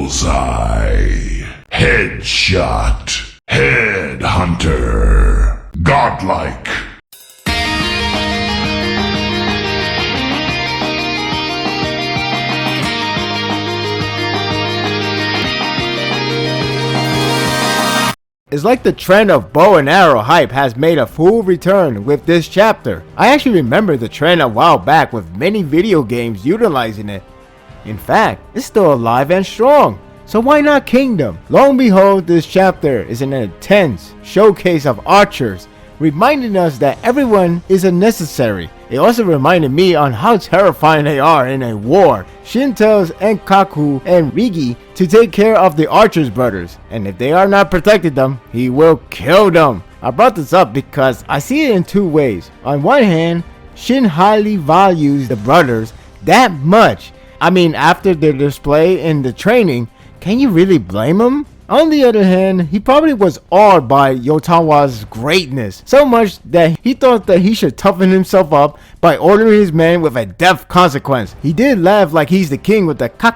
Bullseye. Headshot. Headhunter. Godlike. It's like the trend of bow and arrow hype has made a full return with this chapter. I actually remember the trend a while back with many video games utilizing it. In fact, it's still alive and strong. So why not Kingdom? Lo and behold, this chapter is an intense showcase of archers, reminding us that everyone is unnecessary. It also reminded me on how terrifying they are in a war. Shin tells Enkaku and Rigi to take care of the archers brothers, and if they are not protecting them, he will kill them. I brought this up because I see it in two ways. On one hand, Shin highly values the brothers that much. I mean, after their display in the training, can you really blame him? On the other hand, he probably was awed by Yotawa's greatness, so much that he thought that he should toughen himself up by ordering his men with a death consequence. He did laugh like he's the king with the ka.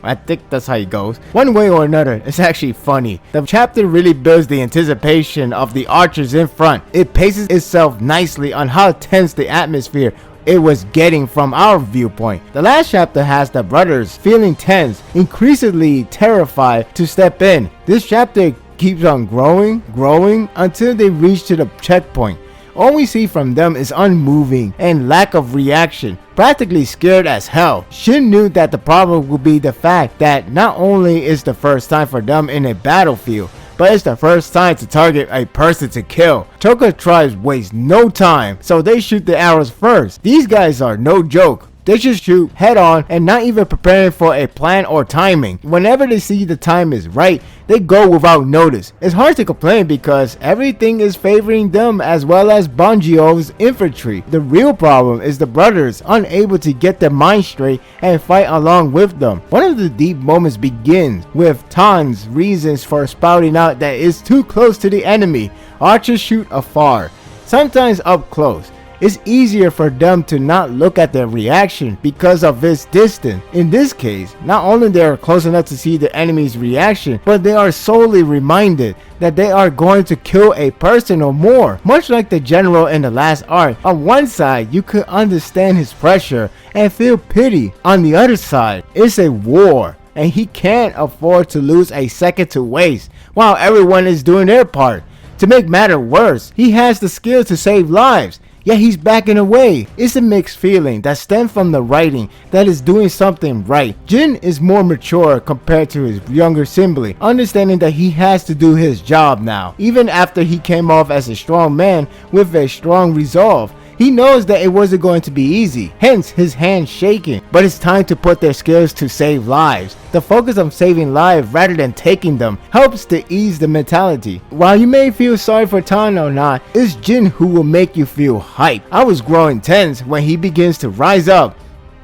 I think that's how he goes. One way or another, it's actually funny. The chapter really builds the anticipation of the archers in front. It paces itself nicely on how tense the atmosphere it was getting from our viewpoint. The last chapter has the brothers feeling tense, increasingly terrified to step in. This chapter keeps on growing until they reach to the checkpoint. All we see from them is unmoving and lack of reaction, practically scared as hell. Shin knew that the problem would be the fact that not only is the first time for them in a battlefield, but it's the first time to target a person to kill. Choka tribes waste no time, so they shoot the arrows first. These guys are no joke. They just shoot head on and not even preparing for a plan or timing. Whenever they see the time is right, they go without notice. It's hard to complain because everything is favoring them as well as Banjio's infantry. The real problem is the brothers unable to get their mind straight and fight along with them. One of the deep moments begins with Tan's reasons for spouting out that it's too close to the enemy. Archers shoot afar, sometimes up close. It's easier for them to not look at their reaction because of its distance. In this case, not only they are close enough to see the enemy's reaction, but they are solely reminded that they are going to kill a person or more. Much like the general in the last arc, on one side you could understand his pressure and feel pity. On the other side, it's a war, and he can't afford to lose a second to waste while everyone is doing their part. To make matter worse, he has the skill to save lives, yet he's backing away. It's a mixed feeling that stems from the writing that is doing something right. Jin is more mature compared to his younger sibling, understanding that he has to do his job now. Even after he came off as a strong man with a strong resolve, he knows that it wasn't going to be easy, hence his hands shaking. But it's time to put their skills to save lives. The focus on saving lives rather than taking them helps to ease the mentality. While you may feel sorry for Tan or not, it's Jin who will make you feel hype. I was growing tense when he begins to rise up,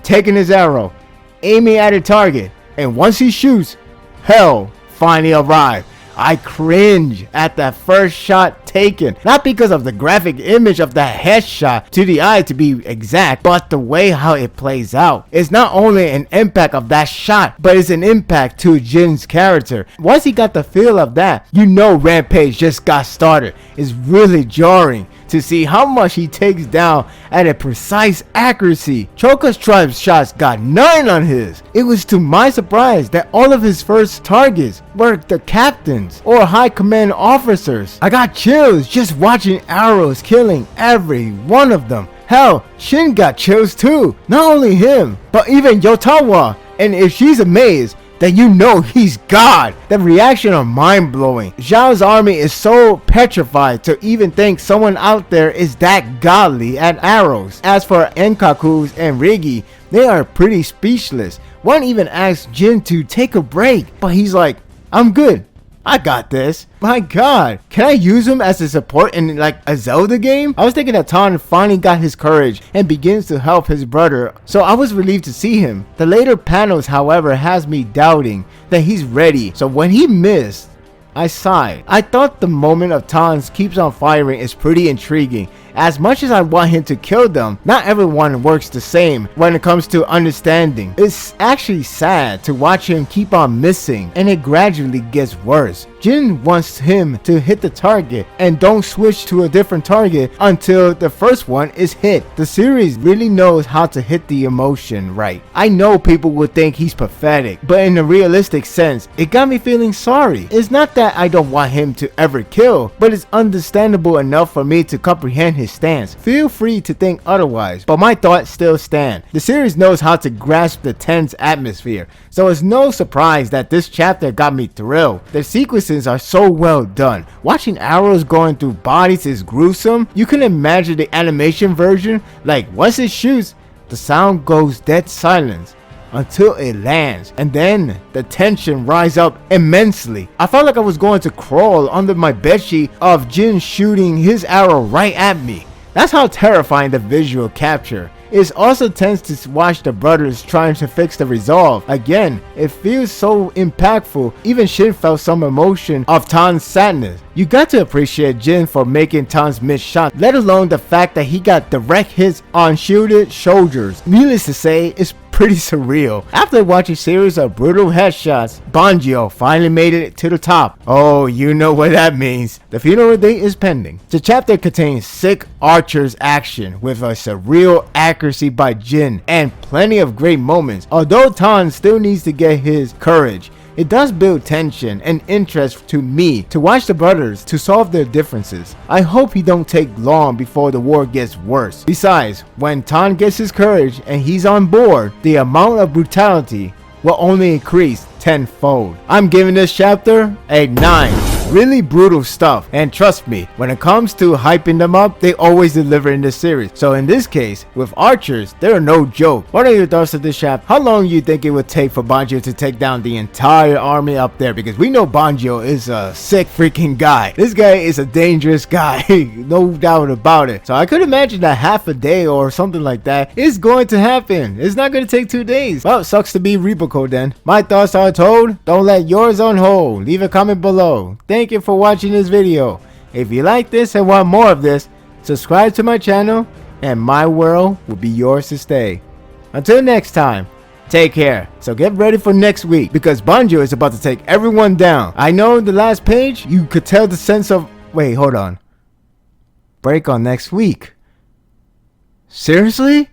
taking his arrow, aiming at a target, and once he shoots, hell finally arrived. I cringe at that first shot taken, not because of the graphic image of the headshot to the eye to be exact, but the way how it plays out. It's not only an impact of that shot, but it's an impact to Jin's character. Once he got the feel of that, you know Rampage just got started. It's really jarring to see how much he takes down at a precise accuracy. Choka's tribe's shots got 9 on his. It was to my surprise that all of his first targets were the captains or high command officers. I got chills just watching arrows killing every one of them. Hell, Shin got chills too. Not only him, but even Yotawa. And if she's amazed, then you know he's God. The reaction are mind-blowing. Zhao's army is so petrified to even think someone out there is that godly at arrows. As for Enkaku's and Rigi, they are pretty speechless. One even asked Jin to take a break, but he's like, I'm good. I got this. My god, can I use him as a support in like a Zelda game? I was thinking that Tan finally got his courage and begins to help his brother, so I was relieved to see him. The later panels, however, has me doubting that he's ready, so when he missed, I sighed. I thought the moment of Tan's keeps on firing is pretty intriguing, As much as I want him to kill them, not everyone works the same when it comes to understanding. It's actually sad to watch him keep on missing, and it gradually gets worse. Jin wants him to hit the target and don't switch to a different target until the first one is hit. The series really knows how to hit the emotion right. I know people would think he's pathetic, but in a realistic sense, it got me feeling sorry. It's not that I don't want him to ever kill, but it's understandable enough for me to comprehend his stance. Feel free to think otherwise, but my thoughts still stand. The series knows how to grasp the tense atmosphere, so it's no surprise that this chapter got me thrilled. The sequences are so well done. Watching arrows going through bodies is gruesome. You can imagine the animation version, like once it shoots, the sound goes dead silence until it lands, and then the tension rise up immensely. I felt like I was going to crawl under my bedsheet of Jin shooting his arrow right at me. That's how terrifying the visual capture. It's also tense to watch the brothers trying to fix the resolve. Again, it feels so impactful. Even Shin felt some emotion of Tan's sadness. You got to appreciate Jin for making Tan's missed shot, let alone the fact that he got direct hits on shielded shoulders. Needless to say, it's pretty surreal. After watching a series of brutal headshots, Banjo finally made it to the top. Oh, you know what that means. The funeral date is pending. The chapter contains sick archers action with a surreal accuracy by Jin and plenty of great moments. Although Tan still needs to get his courage, it does build tension and interest to me to watch the brothers to solve their differences. I hope he don't take long before the war gets worse. Besides, when Tan gets his courage and he's on board, the amount of brutality will only increase tenfold. I'm giving this chapter a 9. Really brutal stuff, and trust me, when it comes to hyping them up, they always deliver in this series. So in this case, with archers, they're no joke. What are your thoughts of this chapter? How long do you think it would take for Banjo to take down the entire army up there? Because we know Banjo is a sick freaking guy. This guy is a dangerous guy, no doubt about it. So I could imagine that half a day or something like that is going to happen. It's not going to take 2 days. Well, sucks to be Reboko then. My thoughts are told. Don't let yours on hold. Leave a comment below. Thank you for watching this video. If you like this and want more of this, subscribe to my channel and my world will be yours to stay. Until next time, take care. So get ready for next week because Banjo is about to take everyone down. I know in the last page you could tell the sense of... Wait, hold on. Break on next week. Seriously?